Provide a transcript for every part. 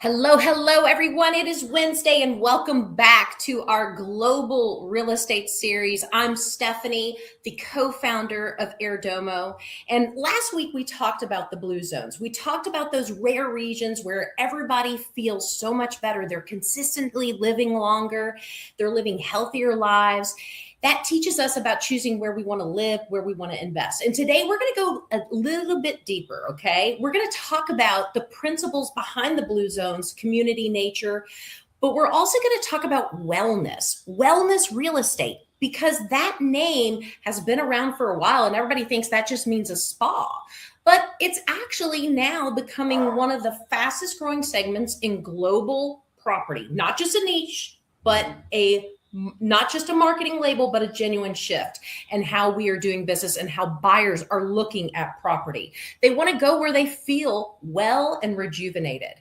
Hello, hello, everyone. It is Wednesday, and welcome back to our global real estate series. I'm Stephanie, the co-founder of Airdomo. And last week we talked about the blue zones. We talked about those rare regions where everybody feels so much better. They're consistently living longer, they're living healthier lives. That teaches us about choosing where we want to live, where we want to invest. And today we're going to go a little bit deeper, okay? We're going to talk about the principles behind the blue zones, community nature, but we're also going to talk about wellness real estate, because that name has been around for a while and everybody thinks that just means a spa. But it's actually now becoming one of the fastest growing segments in global property, not just a niche, but not just a marketing label, but a genuine shift in how we are doing business and how buyers are looking at property. They want to go where they feel well and rejuvenated.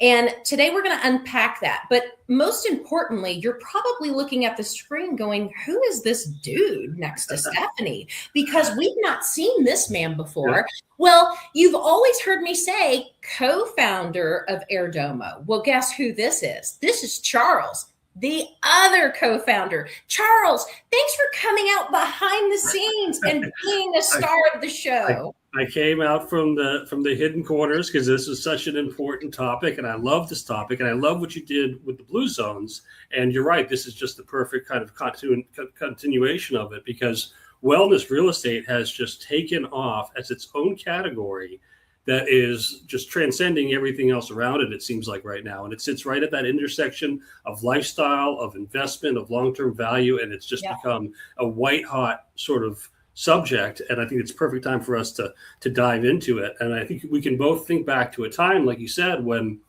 And today we're going to unpack that. But most importantly, you're probably looking at the screen going, who is this dude next to Stephanie? Because we've not seen this man before. Well, you've always heard me say co-founder of Airdomo. Well, guess who this is? This is Charles, the other co-founder. Charles, thanks for coming out behind the scenes and being the star of the show. I came out from the hidden corners because this is such an important topic, and I love this topic, and I love what you did with the blue zones. And you're right, this is just the perfect kind of continuation of it, because wellness real estate has just taken off as its own category that is just transcending everything else around it, it seems like right now. And it sits right at that intersection of lifestyle, of investment, of long-term value, and it's just become a white-hot sort of subject. And I think it's a perfect time for us to dive into it. And I think we can both think back to a time, like you said, when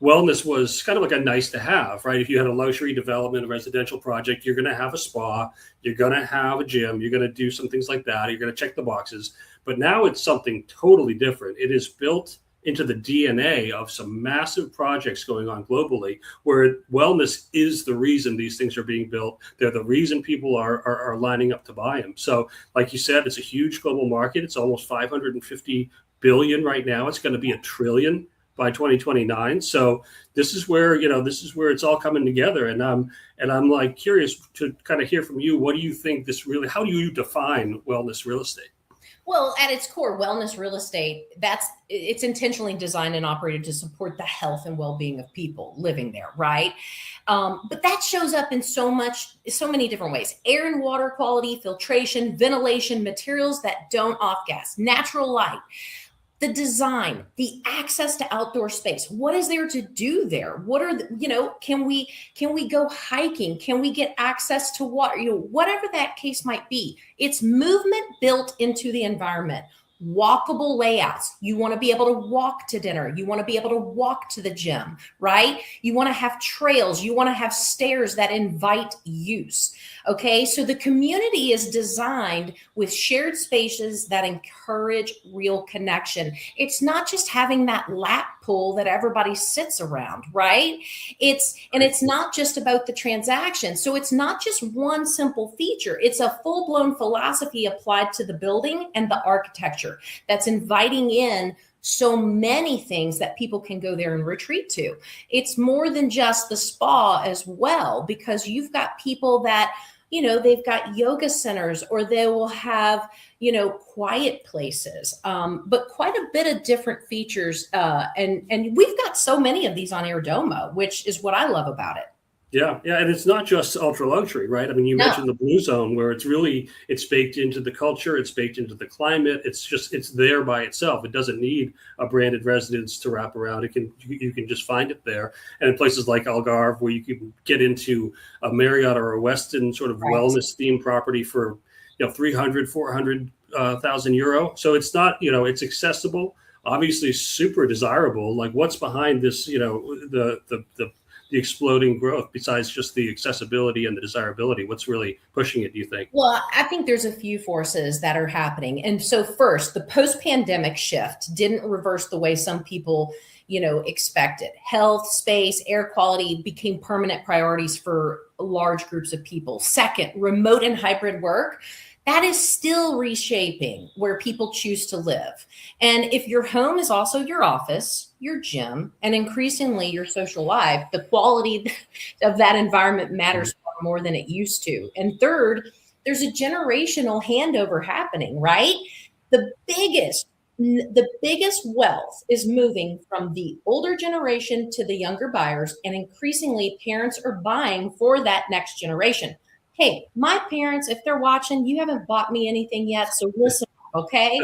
wellness was kind of like a nice to have, right? If you had a luxury development, a residential project, you're going to have a spa, you're going to have a gym, you're going to do some things like that, you're going to check the boxes. But now it's something totally different. It is built into the DNA of some massive projects going on globally, where wellness is the reason these things are being built. They're the reason people are lining up to buy them. So like you said, it's a huge global market. It's almost 550 billion right now. It's going to be $1 trillion by 2029. So this is where it's all coming together. And I'm like curious to kind of hear from you. What do you think how do you define wellness real estate? Well, at its core, wellness real estate, it's intentionally designed and operated to support the health and well-being of people living there, right? But that shows up in so many different ways: air and water quality, filtration, ventilation, materials that don't off-gas, natural light, the design, the access to outdoor space. What is there to do there? What are can we go hiking? Can we get access to water? Whatever that case might be, it's movement built into the environment. Walkable layouts. You want to be able to walk to dinner. You want to be able to walk to the gym, right? You want to have trails. You want to have stairs that invite use. Okay, so the community is designed with shared spaces that encourage real connection. It's not just having that lap pool that everybody sits around, right? It's not just about the transaction. So it's not just one simple feature. It's a full-blown philosophy applied to the building and the architecture that's inviting in so many things that people can go there and retreat to. It's more than just the spa as well, because you've got people that, they've got yoga centers, or they will have, quiet places, but quite a bit of different features. And we've got so many of these on Airdomo, which is what I love about it. Yeah. And it's not just ultra luxury, right? I mean, you mentioned the blue zone, where it's baked into the culture, it's baked into the climate. It's there by itself. It doesn't need a branded residence to wrap around. You can just find it there. And in places like Algarve, where you can get into a Marriott or a Westin sort of wellness themed property for 300, 400,000 euro. So it's not, it's accessible, obviously super desirable. Like, what's behind this, the exploding growth, besides just the accessibility and the desirability? What's really pushing it, do you think? Well, I think there's a few forces that are happening. And so first, the post-pandemic shift didn't reverse the way some people, expected. Health, space, air quality became permanent priorities for large groups of people. Second, remote and hybrid work. that is still reshaping where people choose to live. And if your home is also your office, your gym, and increasingly your social life, the quality of that environment matters far more than it used to. And third, there's a generational handover happening, right? The biggest wealth is moving from the older generation to the younger buyers, and increasingly parents are buying for that next generation. Hey, my parents, if they're watching, you haven't bought me anything yet, so listen, okay?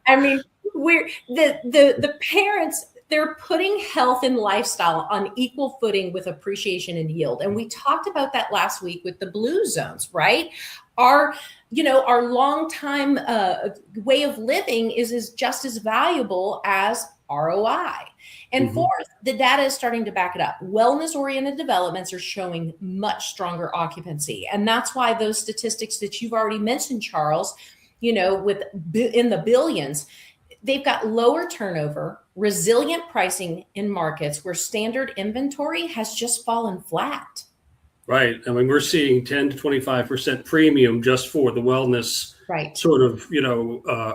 I mean, we're the parents, they're putting health and lifestyle on equal footing with appreciation and yield. And we talked about that last week with the blue zones, right? Our our long time way of living is just as valuable as ROI. And fourth, the data is starting to back it up. Wellness oriented developments are showing much stronger occupancy. And that's why those statistics that you've already mentioned, Charles, with in the billions, they've got lower turnover, resilient pricing in markets where standard inventory has just fallen flat. Right. I mean, we're seeing 10 to 25% premium just for the wellness sort of,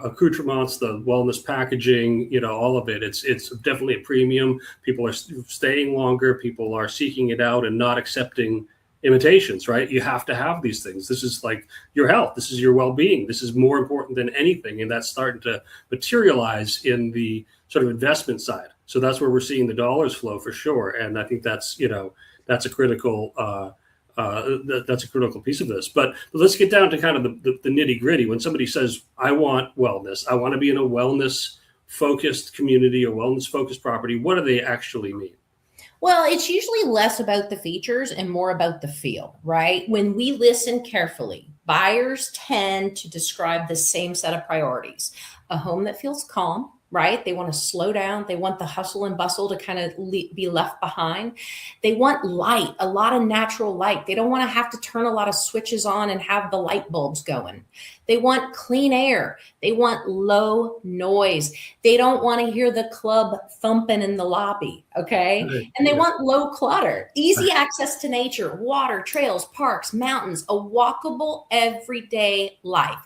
accoutrements, the wellness packaging, all of it. It's definitely a premium. People are staying longer. People are seeking it out and not accepting imitations, right? You have to have these things. This is like your health. This is your well-being. This is more important than anything. And that's starting to materialize in the sort of investment side. So that's where we're seeing the dollars flow for sure. And I think that's, that's a critical that's a critical piece of this. But let's get down to kind of the nitty gritty. When somebody says, I want wellness, I want to be in a wellness focused community or wellness focused property, what do they actually mean? Well, it's usually less about the features and more about the feel, right? When we listen carefully, buyers tend to describe the same set of priorities. A home that feels calm, right? They want to slow down. They want the hustle and bustle to kind of be left behind. They want light, a lot of natural light. They don't want to have to turn a lot of switches on and have the light bulbs going. They want clean air. They want low noise. They don't want to hear the club thumping in the lobby, okay? And they want low clutter, easy access to nature, water, trails, parks, mountains, a walkable everyday life.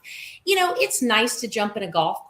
It's nice to jump in a golf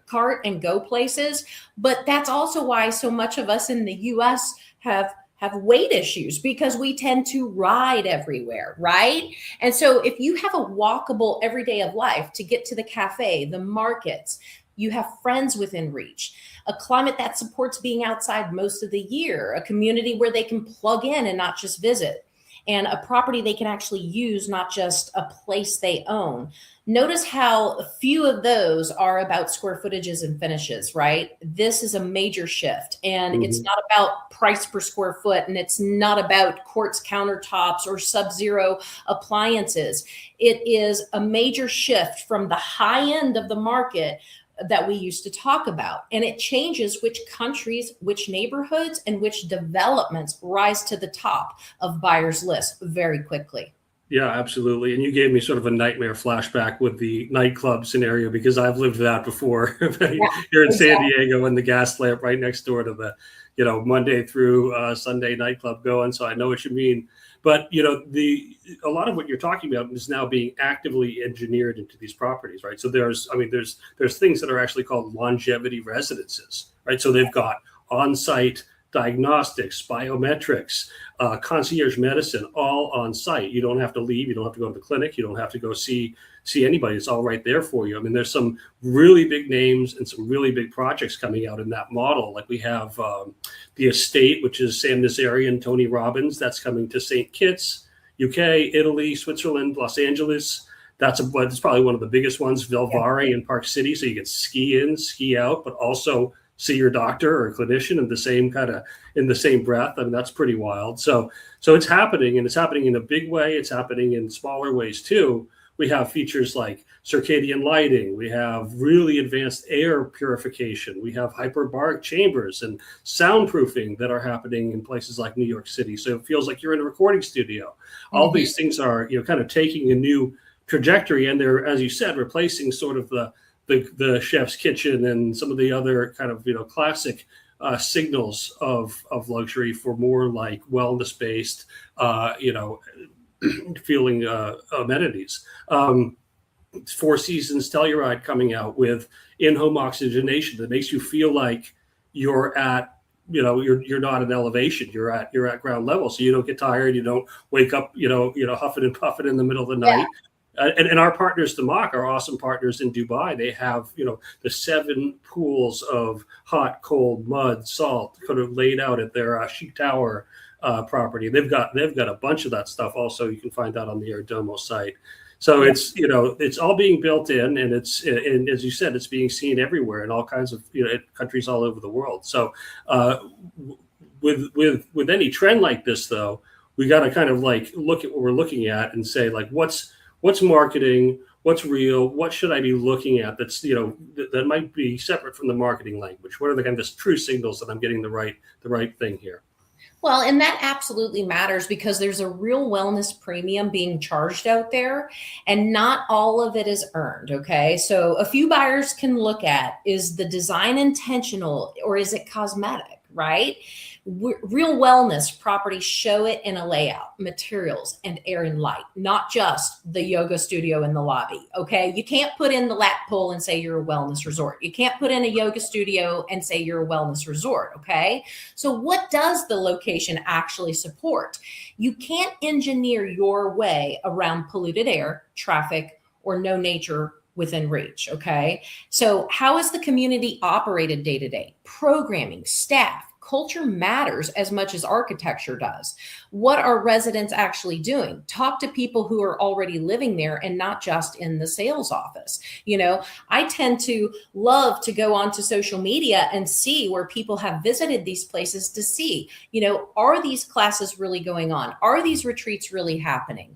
cart and go places, but that's also why so much of us in the US have weight issues, because we tend to ride everywhere, right? And so if you have a walkable every day of life to get to the cafe, the markets, you have friends within reach, a climate that supports being outside most of the year, a community where they can plug in and not just visit, and a property they can actually use, not just a place they own. Notice how few of those are about square footages and finishes, right? This is a major shift, and it's not about price per square foot, and it's not about quartz countertops or sub-zero appliances. It is a major shift from the high end of the market that we used to talk about. And it changes which countries, which neighborhoods, and which developments rise to the top of buyers' lists very quickly. Yeah, absolutely. And you gave me sort of a nightmare flashback with the nightclub scenario, because I've lived that before. Here in San Diego, and the gas lamp right next door to the, Monday through Sunday nightclub going. So I know what you mean. But, a lot of what you're talking about is now being actively engineered into these properties, right? So there's things that are actually called longevity residences, right? So they've got on-site diagnostics, biometrics, concierge medicine, all on site. You don't have to leave. You don't have to go to the clinic. You don't have to go see anybody. It's all right there for you. I mean, there's some really big names and some really big projects coming out in that model. Like we have the Estate, which is Sam Nazarian, Tony Robbins. That's coming to St. Kitts, UK, Italy, Switzerland, Los Angeles. That's probably one of the biggest ones. Velvare in Park City, so you can ski in, ski out, but also see your doctor or clinician in the same breath. I mean, that's pretty wild. So it's happening, and it's happening in a big way. It's happening in smaller ways too. We have features like circadian lighting. We have really advanced air purification. We have hyperbaric chambers and soundproofing that are happening in places like New York City. So it feels like you're in a recording studio. All these things are, kind of taking a new trajectory, and they're, as you said, replacing sort of the chef's kitchen and some of the other kind of classic signals of luxury for more like wellness based feeling amenities. Four Seasons Telluride coming out with in-home oxygenation that makes you feel like you're at, you're not at elevation, you're at ground level, so you don't get tired, you don't wake up, huffing and puffing in the middle of the night. And our partners, Damak, our awesome partners in Dubai, they have, the 7 pools of hot, cold, mud, salt kind of laid out at their Sheik Tower property. They've got a bunch of that stuff also. You can find that on the Airdomo site. So it's, it's all being built in, and and as you said, it's being seen everywhere in all kinds of, countries all over the world. So with any trend like this, though, we got to kind of like look at what we're looking at and say, like, what's marketing, what's real, what should I be looking at that's, that might be separate from the marketing language? What are the kind of true signals that I'm getting the right thing here? Well, and that absolutely matters, because there's a real wellness premium being charged out there, and not all of it is earned. Okay. So a few buyers can look at, is the design intentional or is it cosmetic, right? Real wellness properties show it in a layout, materials, and air and light, not just the yoga studio in the lobby. Okay. You can't put in the lap pool and say you're a wellness resort. You can't put in a yoga studio and say you're a wellness resort. Okay. So what does the location actually support? You can't engineer your way around polluted air, traffic, or no nature within reach. Okay. So how is the community operated day to day? Programming, staff, culture matters as much as architecture does. What are residents actually doing? Talk to people who are already living there and not just in the sales office. I tend to love to go onto social media and see where people have visited these places to see, are these classes really going on? Are these retreats really happening?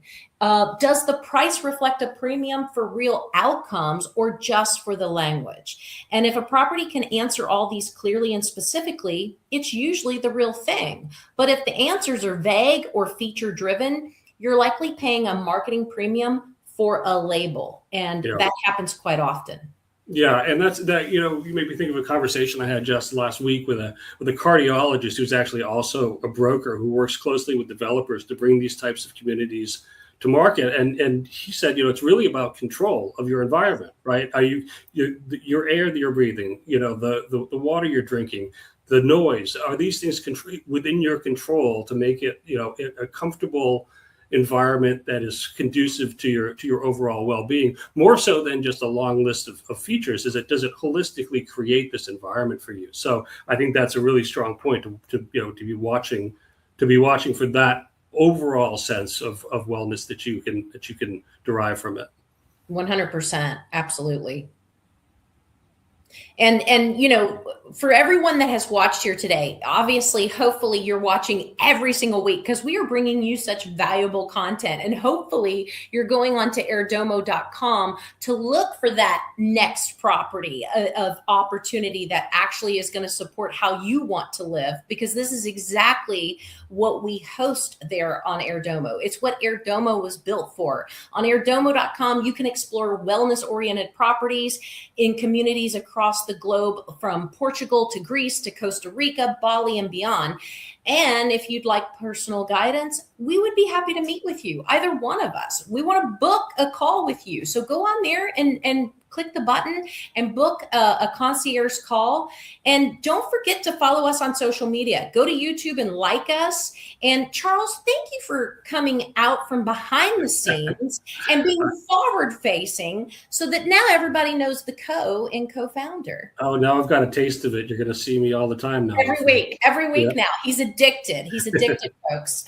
Does the price reflect a premium for real outcomes or just for the language? And if a property can answer all these clearly and specifically, it's usually the real thing. But if the answers are vague or feature driven, you're likely paying a marketing premium for a label. And that happens quite often. Yeah, and you made me think of a conversation I had just last week with a cardiologist who's actually also a broker who works closely with developers to bring these types of communities to market, and he said, it's really about control of your environment, right? Are your air that you're breathing, the water you're drinking, the noise, are these things within your control to make it, a comfortable environment that is conducive to your overall well-being, more so than just a long list of features? Does it holistically create this environment for you? So I think that's a really strong point to be watching for that overall sense of wellness that you can derive from it. 100%. Absolutely. And for everyone that has watched here today, obviously, hopefully you're watching every single week, because we are bringing you such valuable content, and hopefully you're going on to airdomo.com to look for that next property of opportunity that actually is going to support how you want to live, because this is exactly what we host there on Airdomo. It's what Airdomo was built for. On airdomo.com, you can explore wellness-oriented properties in communities across the globe, from Portugal to Greece to Costa Rica, Bali, and beyond. And if you'd like personal guidance, we would be happy to meet with you, either one of us. We want to book a call with you. So go on there and click the button and book a concierge call. And don't forget to follow us on social media. Go to YouTube and like us. And Charles, thank you for coming out from behind the scenes and being forward facing, so that now everybody knows the co-founder. Oh, now I've got a taste of it. You're going to see me all the time now. Every week now. He's addicted, folks.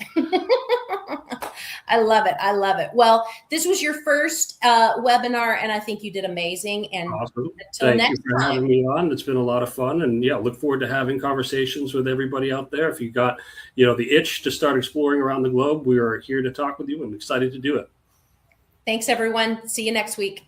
I love it. Well, this was your first webinar, and I think you did amazing. And awesome. Thank you for having me on. It's been a lot of fun, and look forward to having conversations with everybody out there. If you got, the itch to start exploring around the globe, we are here to talk with you. I'm excited to do it. Thanks, everyone. See you next week.